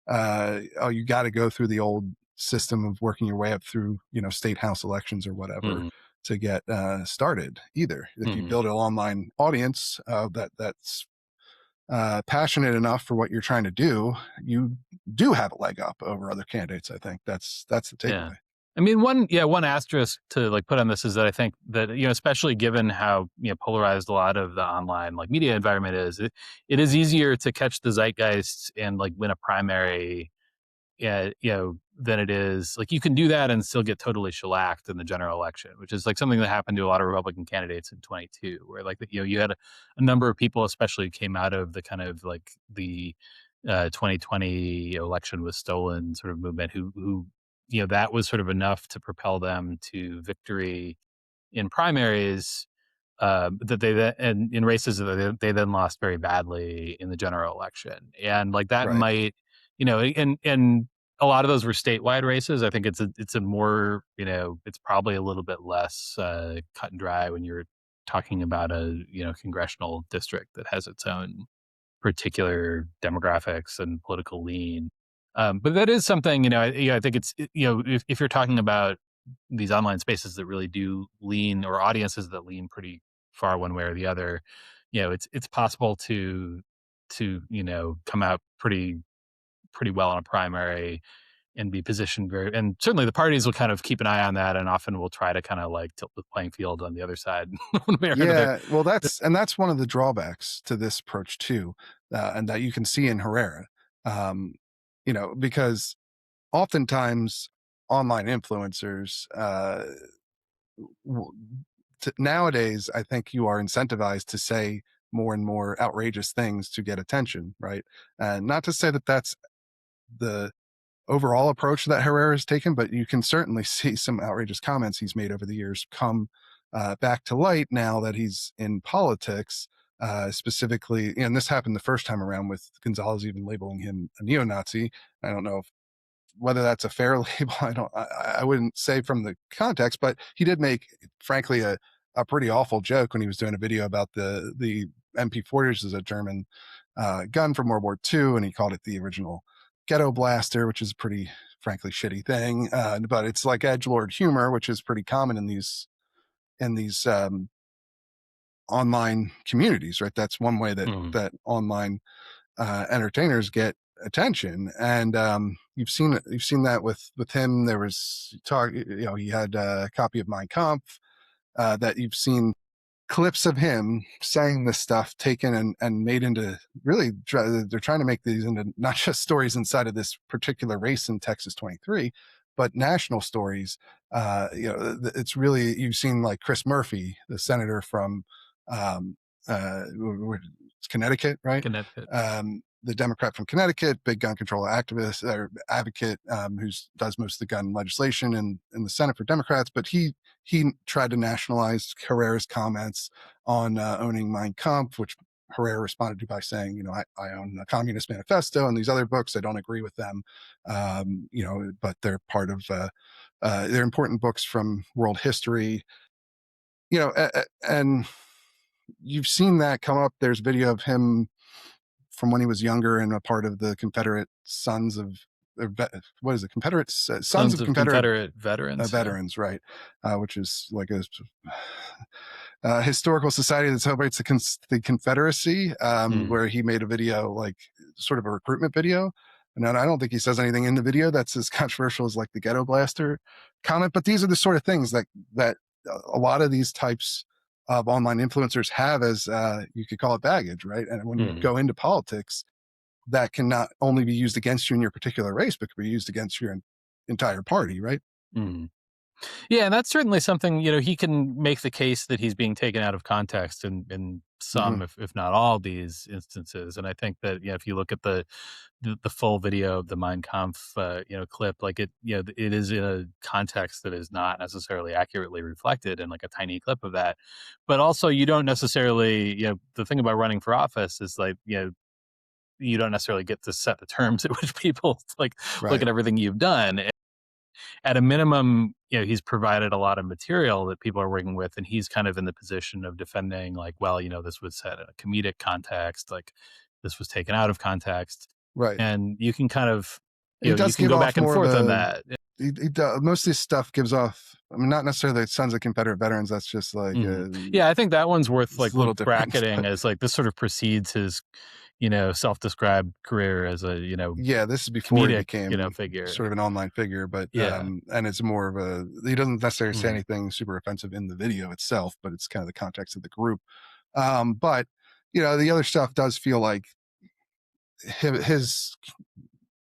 you got to go through the old system of working your way up through, state house elections or whatever Mhm. to get started either. If you Mhm. build an online audience that's passionate enough for what you're trying to do, you do have a leg up over other candidates. I think that's the Yeah. takeaway. I mean, one asterisk to like put on this is that I think that, especially given how, polarized a lot of the online like media environment is, it is easier to catch the zeitgeist and like win a primary, than it is like you can do that and still get totally shellacked in the general election, which is like something that happened to a lot of Republican candidates in 22, where like, you had a number of people, especially came out of the kind of like the 2020 election was stolen sort of movement who, that was sort of enough to propel them to victory in primaries, that they then, and in races that they then lost very badly in the general election. And like that Right. might, and a lot of those were statewide races. I think it's a more, it's probably a little bit less cut and dry when you're talking about a, congressional district that has its own particular demographics and political lean. But that is something, I think if you're talking about these online spaces that really do lean, or audiences that lean pretty far one way or the other, it's possible to come out pretty well in a primary and be positioned and certainly the parties will kind of keep an eye on that and often will try to kind of like tilt the playing field on the other side one way or another. Yeah, well, that's one of the drawbacks to this approach too, and that you can see in Herrera, um, because oftentimes online influencers, w- nowadays, I think you are incentivized to say more and more outrageous things to get attention, right? And not to say that that's the overall approach that Herrera has taken, but you can certainly see some outrageous comments he's made over the years come back to light now that he's in politics. Specifically, and this happened the first time around with Gonzalez even labeling him a neo-Nazi. I don't know whether that's a fair label. I wouldn't say from the context, but he did make, frankly, a pretty awful joke when he was doing a video about the MP40, is a German gun from World War II, and he called it the original ghetto blaster, which is a pretty, frankly, shitty thing. But it's like edgelord humor, which is pretty common in these online communities, right? That's one way that Mhm. that online entertainers get attention, and you've seen that with him. There was talk, he had a copy of Mein Kampf, that you've seen clips of him saying this stuff taken and made into really, they're trying to make these into not just stories inside of this particular race in Texas 23, but national stories. It's really, you've seen like Chris Murphy, the senator from um, Connecticut, right? Connecticut. The Democrat from Connecticut, big gun control activist or advocate, who does most of the gun legislation in the Senate for Democrats, but he tried to nationalize Herrera's comments on owning Mein Kampf, which Herrera responded to by saying, I own the Communist Manifesto and these other books. I don't agree with them, but they're part of, they're important books from world history, and you've seen that come up. There's video of him from when he was younger and a part of the Confederate Sons of, what is it? Confederate Sons Sons of of Confederate Confederate veterans. Yeah. veterans, right? Which is like a historical society that celebrates the Confederacy, Mm. where he made a video, like sort of a recruitment video. And I don't think he says anything in the video that's as controversial as like the ghetto blaster comment. But these are the sort of things that a lot of these types of online influencers have as, you could call it baggage, right? And when you Mm. go into politics, that can not only be used against you in your particular race, but can be used against your entire party, right? Mm. Yeah, and that's certainly something, he can make the case that he's being taken out of context in Hmm. some, if not all, these instances. And I think that, if you look at the full video of the Mein Kampf, clip, like it is in a context that is not necessarily accurately reflected in like a tiny clip of that. But also, you don't necessarily, the thing about running for office is like, you don't necessarily get to set the terms at which people like look Right. at everything you've done. At a minimum, he's provided a lot of material that people are working with, and he's kind of in the position of defending, like, well, this was said in a comedic context, like this was taken out of context, Right. and you can kind of, He you does can give go off back and more of forth on a. that. He does, most of this stuff gives off. I mean, not necessarily the Sons of Confederate Veterans. That's just like Mhm. Yeah, I think that one's worth it's like a little different. bracketing But as like this sort of precedes his, self-described career as a, yeah, this is before he comedic, became figure. sort of an online figure. But Yeah. and it's more of a. He doesn't necessarily say Mhm. anything super offensive in the video itself, but it's kind of the context of the group. But the other stuff does feel like his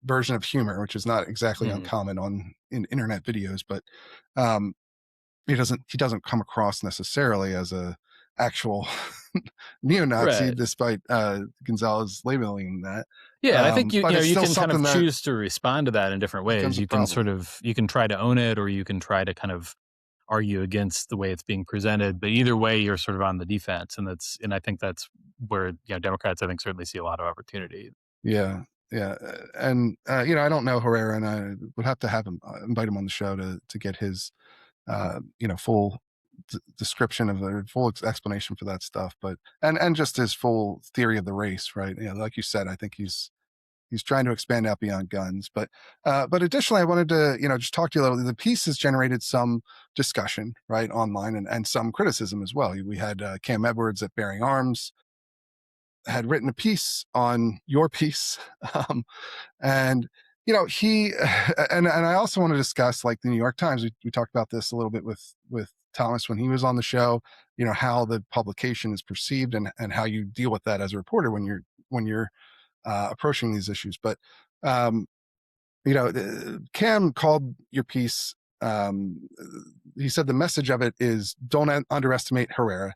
version of humor, which is not exactly Mhm. uncommon in internet videos, but um, he doesn't come across necessarily as a actual neo-Nazi, Right. despite Gonzalez labeling that. Yeah, and I think But it's you still can kind something of that choose to respond to that in different becomes ways. a You can problem. sort of you can try to own it, or you can try to kind of argue against the way it's being presented. But either way, you're sort of on the defense, and I think that's where Democrats, I think, certainly see a lot of opportunity. Yeah, yeah, and I don't know Herrera, and I would have to have him invite him on the show to get his full description of the full explanation for that stuff, but and just his full theory of the race, right? Like you said, I think he's trying to expand out beyond guns, but additionally, I wanted to just talk to you a little. The piece has generated some discussion, right, online, and some criticism as well. We had Cam Edwards at Bearing Arms had written a piece on your piece, um, and he and I also want to discuss, like, the New York Times. We talked about this a little bit with Thomas when he was on the show. How the publication is perceived, and how you deal with that as a reporter when you're approaching these issues. But um, Cam called your piece. He said the message of it is don't underestimate Herrera.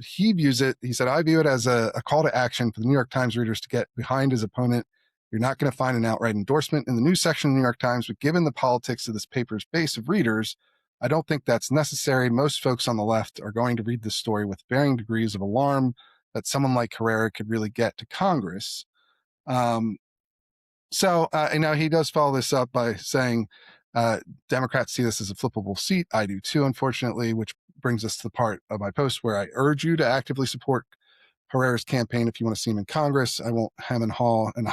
He views it, he said, I view it as a call to action for the New York Times readers to get behind his opponent. You're not going to find an outright endorsement in the news section of the New York Times, but given the politics of this paper's base of readers, I don't think that's necessary. Most folks on the left are going to read this story with varying degrees of alarm that someone like Herrera could really get to Congress. Um, he does follow this up by saying, Democrats see this as a flippable seat. I do too, unfortunately, which brings us to the part of my post where I urge you to actively support Herrera's campaign if you want to see him in Congress. I won't hem and haw and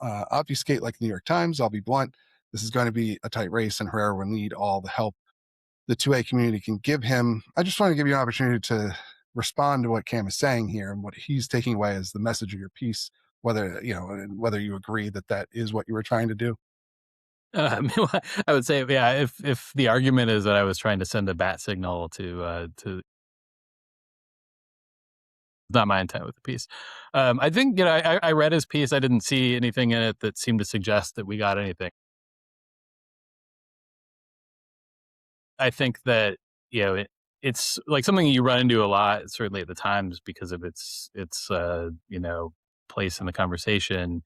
obfuscate like the New York Times. I'll be blunt. This is going to be a tight race, and Herrera will need all the help the 2A community can give him. I just want to give you an opportunity to respond to what Cam is saying here and what he's taking away as the message of your piece, whether you agree that that is what you were trying to do. I would say, yeah, if the argument is that I was trying to send a bat signal to not my intent with the piece. I think, I read his piece. I didn't see anything in it that seemed to suggest that we got anything. I think that, it's like something you run into a lot, certainly at the Times, because of its place in the conversation,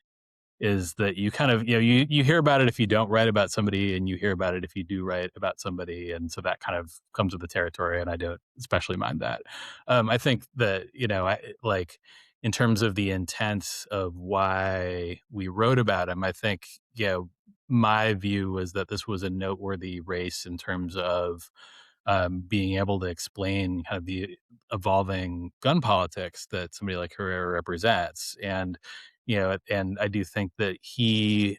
is that you kind of, you hear about it if you don't write about somebody, and you hear about it if you do write about somebody. And so that kind of comes with the territory, and I don't especially mind that. I think that, like, in terms of the intent of why we wrote about him, I think, my view was that this was a noteworthy race in terms of being able to explain kind of the evolving gun politics that somebody like Herrera represents. And I do think that you'd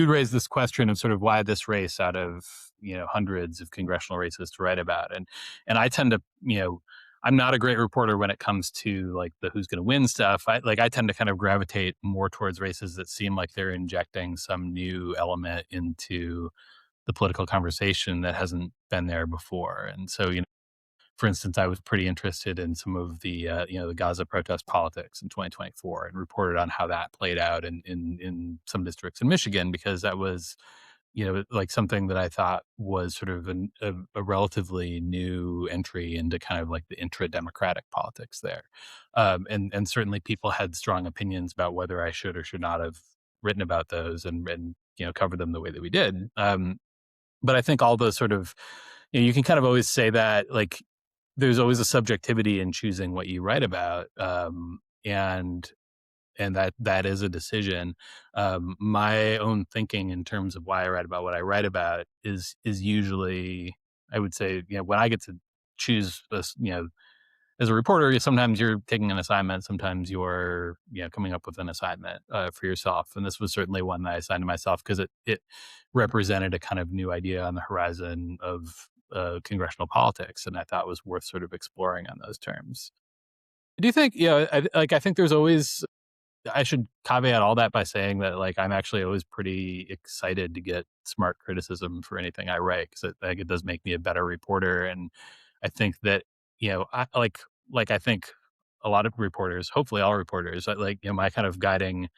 raise this question of sort of why this race out of, hundreds of congressional races to write about. And I tend to, I'm not a great reporter when it comes to like the who's going to win stuff. I tend to kind of gravitate more towards races that seem like they're injecting some new element into the political conversation that hasn't been there before. And so, for instance, I was pretty interested in some of the Gaza protest politics in 2024, and reported on how that played out in some districts in Michigan, because that was like something that I thought was sort of a relatively new entry into kind of like the intra-democratic politics there. And certainly people had strong opinions about whether I should or should not have written about those and cover them the way that we did. But I think all those sort of, you can kind of always say that like there's always a subjectivity in choosing what you write about. And that is a decision. My own thinking in terms of why I write about what I write about is usually, I would say, when I get to choose this, as a reporter, sometimes you're taking an assignment, sometimes you're, coming up with an assignment for yourself. And this was certainly one that I assigned to myself because it represented a kind of new idea on the horizon of congressional politics, and I thought was worth sort of exploring on those terms. Do you think, I think there's always, I should caveat all that by saying that, like, I'm actually always pretty excited to get smart criticism for anything I write because it does make me a better reporter. And I think that, I I think a lot of reporters, hopefully all reporters, my kind of guiding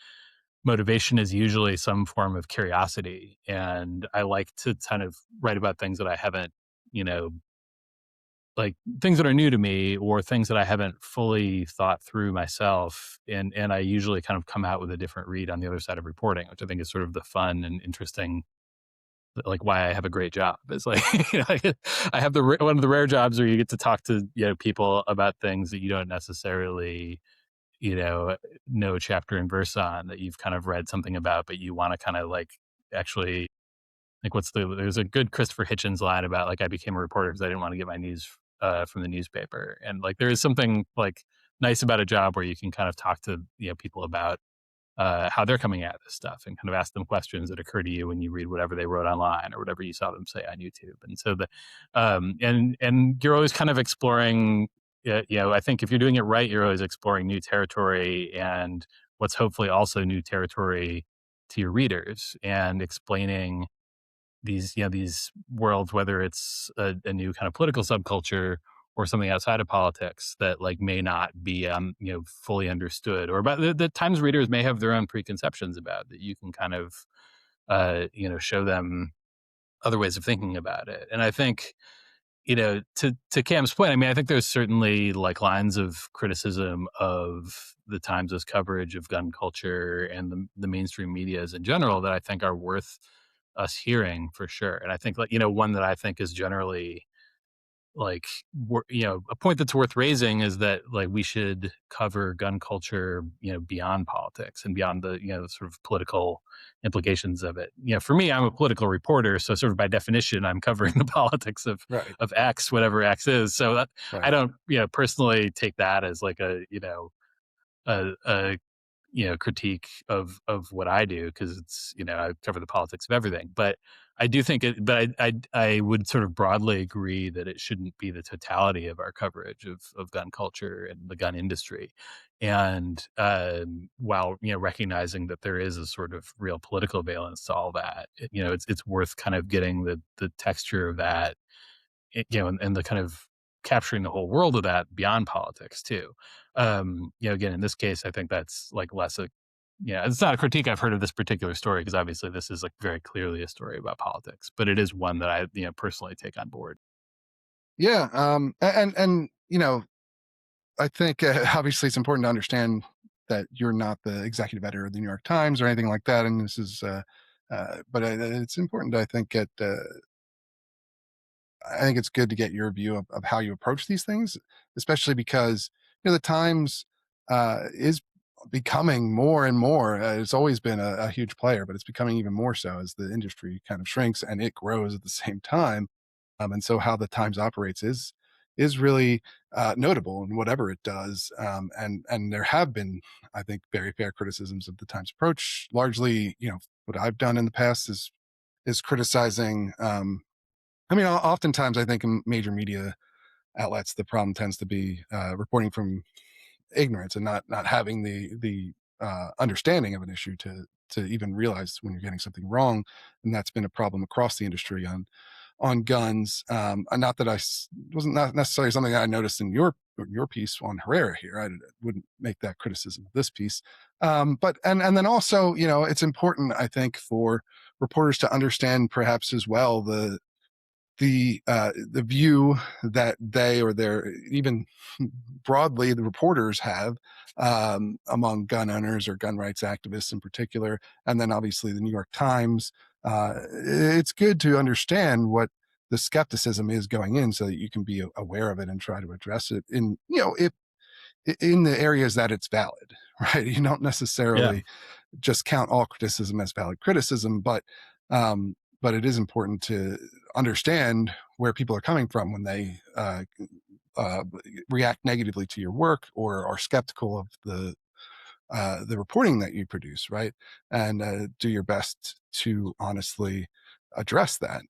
motivation is usually some form of curiosity. And I like to kind of write about things that I haven't, you know, like things that are new to me or things that I haven't fully thought through myself. And I usually kind of come out with a different read on the other side of reporting, which I think is sort of the fun and interesting, like why I have a great job. It's like, I have one of the rare jobs where you get to talk to, people about things that you don't necessarily, know chapter and verse on, that you've kind of read something about, but you want to kind of like actually, like there's a good Christopher Hitchens line about like, I became a reporter because I didn't want to get my news from the newspaper. And like, there is something like nice about a job where you can kind of talk to, people about how they're coming at this stuff and kind of ask them questions that occur to you when you read whatever they wrote online or whatever you saw them say on YouTube. And so and you're always kind of exploring, I think if you're doing it right, you're always exploring new territory and what's hopefully also new territory to your readers, and explaining these worlds, whether it's a new kind of political subculture or something outside of politics that like may not be fully understood, or about the Times readers may have their own preconceptions about, that you can kind of show them other ways of thinking about it. And I think, to Cam's point, I mean, I think there's certainly like lines of criticism of the Times' coverage of gun culture and the mainstream medias in general that I think are worth us hearing for sure. And I think, like, one that I think is generally like, a point that's worth raising is that like we should cover gun culture, beyond politics and beyond the, sort of political implications of it. For me, I'm a political reporter, so sort of by definition, I'm covering the politics of Right. X, whatever X is. So that I Right. don't, personally take that as like a critique of what I do, because it's, I cover the politics of everything. But I do think I would sort of broadly agree that it shouldn't be the totality of our coverage of gun culture and the gun industry. And while, recognizing that there is a sort of real political valence to all that, it's worth kind of getting the texture of that, and the kind of capturing the whole world of that beyond politics too. Again, in this case, I think that's like less it's not a critique I've heard of this particular story, because obviously this is like very clearly a story about politics, but it is one that I, personally take on board. Yeah. And I think obviously it's important to understand that you're not the executive editor of the New York Times or anything like that. And this is, but it's important, I think, I think it's good to get your view of how you approach these things, especially because, the Times is becoming more and more. It's always been a huge player, but it's becoming even more so as the industry kind of shrinks and it grows at the same time. And so how the Times operates is really notable in whatever it does. And there have been, I think, very fair criticisms of the Times approach. Largely, what I've done in the past is criticizing. I mean, oftentimes I think in major media outlets, the problem tends to be reporting from ignorance and not having the understanding of an issue to even realize when you're getting something wrong. And that's been a problem across the industry on guns. Not that wasn't not necessarily something that I noticed in your piece on Herrera here. I wouldn't make that criticism of this piece. But and then also, it's important, I think, for reporters to understand perhaps as well the view that they, or their, even broadly, the reporters have among gun owners or gun rights activists in particular, and then obviously the New York Times. It's good to understand what the skepticism is going in, so that you can be aware of it and try to address it if in the areas that it's valid, right? You don't necessarily just count all criticism as valid criticism, but it is important to understand where people are coming from when they react negatively to your work or are skeptical of the reporting that you produce, right? And do your best to honestly address that.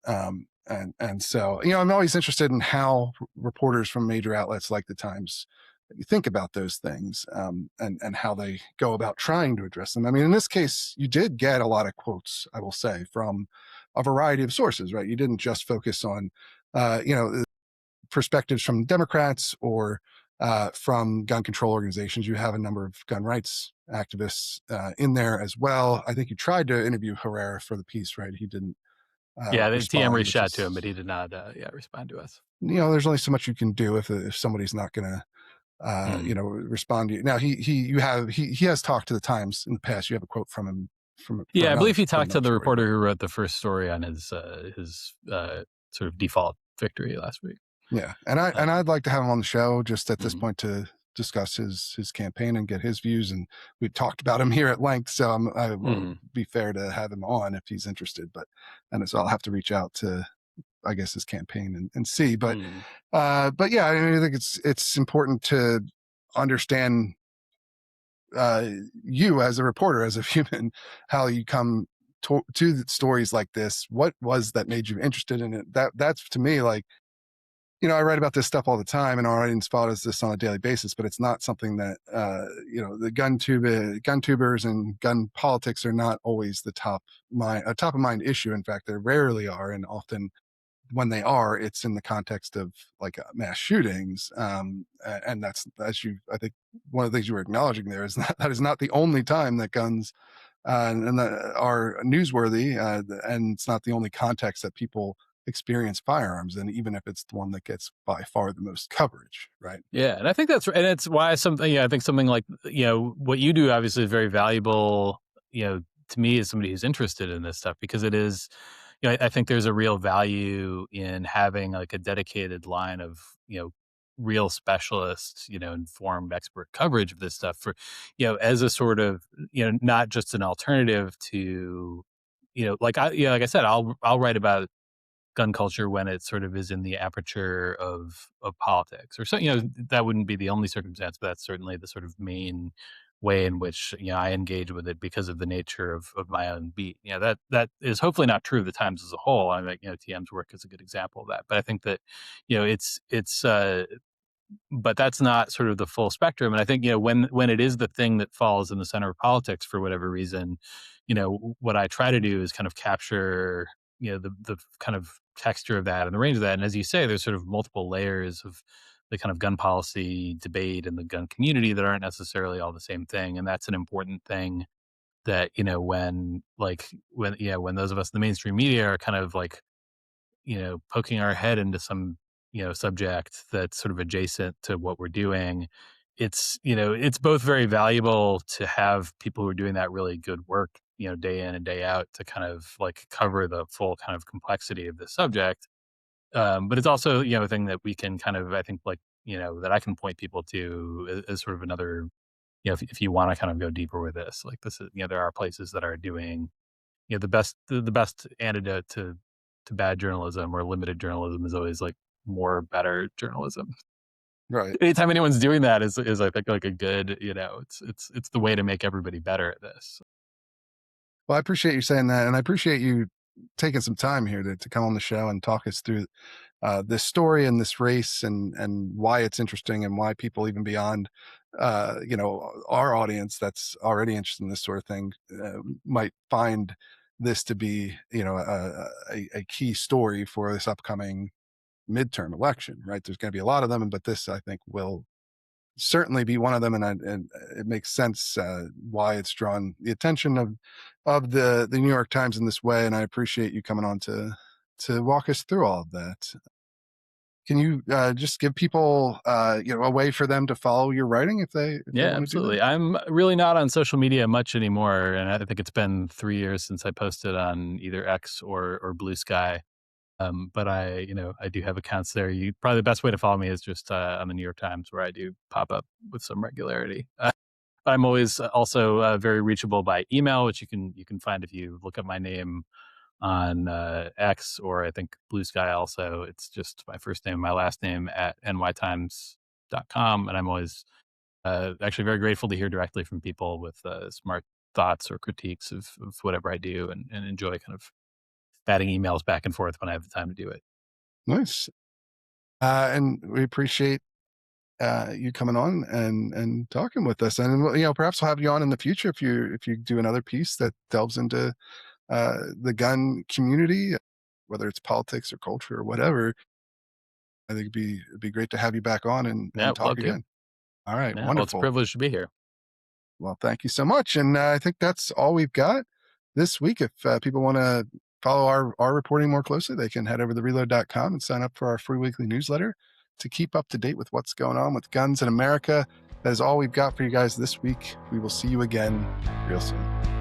And so, I'm always interested in how reporters from major outlets like the Times think about those things, and how they go about trying to address them. I mean, in this case, you did get a lot of quotes, I will say, from a variety of sources, right? You didn't just focus on, perspectives from Democrats or from gun control organizations. You have a number of gun rights activists in there as well. I think you tried to interview Herrera for the piece, right? He didn't Yeah, the TM respond, reached out to him, but he did not respond to us. there's only so much you can do if somebody's not going to respond to you. Now he has talked to the Times in the past. You have a quote from him I believe he talked to the reporter who wrote the first story on his sort of default victory last week. Yeah, and I'd like to have him on the show just at this point to discuss his campaign and get his views. And we've talked about him here at length, so I will be fair to have him on if he's interested. And so I'll have to reach out to, I guess, his campaign and see. But yeah, I think it's important to understand you as a reporter, as a human, how you come to stories like this. What was that made you interested in it? That's to me, like, I write about this stuff all the time, and our audience follows this on a daily basis, but it's not something that, the guntubers and gun politics are not always the top of mind issue. In fact, they rarely are. And often when they are, it's in the context of like mass shootings. And that's, I think one of the things you were acknowledging there is that is not the only time that guns and that are newsworthy. And it's not the only context that people experience firearms, and even if it's the one that gets by far the most coverage, right? Yeah, and I think that's, and it's why I think something like what you do obviously is very valuable. To me, as somebody who's interested in this stuff, because it is, I think there's a real value in having like a dedicated line of real specialists, informed expert coverage of this stuff for, as a sort of not just an alternative to, like I said, I'll write about gun culture when it sort of is in the aperture of politics, or so, that wouldn't be the only circumstance, but that's certainly the sort of main way in which I engage with it because of the nature of my own beat. That is hopefully not true of the Times as a whole. I mean, TM's work is a good example of that, but I think that it's but that's not sort of the full spectrum. And I think, when it is the thing that falls in the center of politics for whatever reason, what I try to do is kind of capture, the kind of texture of that and the range of that. And as you say, there's sort of multiple layers of the kind of gun policy debate in the gun community that aren't necessarily all the same thing. And that's an important thing that, when those of us in the mainstream media are kind of like, poking our head into some, subject that's sort of adjacent to what we're doing, it's both very valuable to have people who are doing that really good work, day in and day out, to kind of like cover the full kind of complexity of the subject. But it's also, a thing that we can kind of, I think, like, that I can point people to as sort of another, if you want to kind of go deeper with this, like this is, there are places that are doing, the best antidote to bad journalism or limited journalism is always like more better journalism. Right. Anytime anyone's doing that is I think like a good, it's the way to make everybody better at this. Well, I appreciate you saying that, and I appreciate you taking some time here to come on the show and talk us through this story and this race, and why it's interesting, and why people even beyond our audience that's already interested in this sort of thing might find this to be, a key story for this upcoming midterm election, right? There's going to be a lot of them, but this, I think, will certainly be one of them, and it makes sense why it's drawn the attention of the New York Times in this way. And I appreciate you coming on to walk us through all of that. Can you just give people a way for them to follow your writing if they Yeah, want to do absolutely. that? I'm really not on social media much anymore, and I think it's been 3 years since I posted on either X or Blue Sky. But I do have accounts there. Probably the best way to follow me is just on the New York Times, where I do pop up with some regularity. I'm always also very reachable by email, which you can find if you look up my name on X, or I think Blue Sky also. It's just my first name, my last name at nytimes.com. And I'm always actually very grateful to hear directly from people with smart thoughts or critiques of whatever I do, and enjoy kind of batting emails back and forth when I have the time to do it. Nice. And we appreciate you coming on and talking with us. And perhaps we'll have you on in the future if you do another piece that delves into the gun community, whether it's politics or culture or whatever. I think it'd be great to have you back on and Yeah, would talk love to. again. All right, Yeah, well, it's a wonderful. privilege to be here. Well, thank you so much. And I think that's all we've got this week. If people want to follow our reporting more closely, they can head over to reload.com and sign up for our free weekly newsletter to keep up to date with what's going on with guns in America. That is all we've got for you guys this week. We will see you again real soon.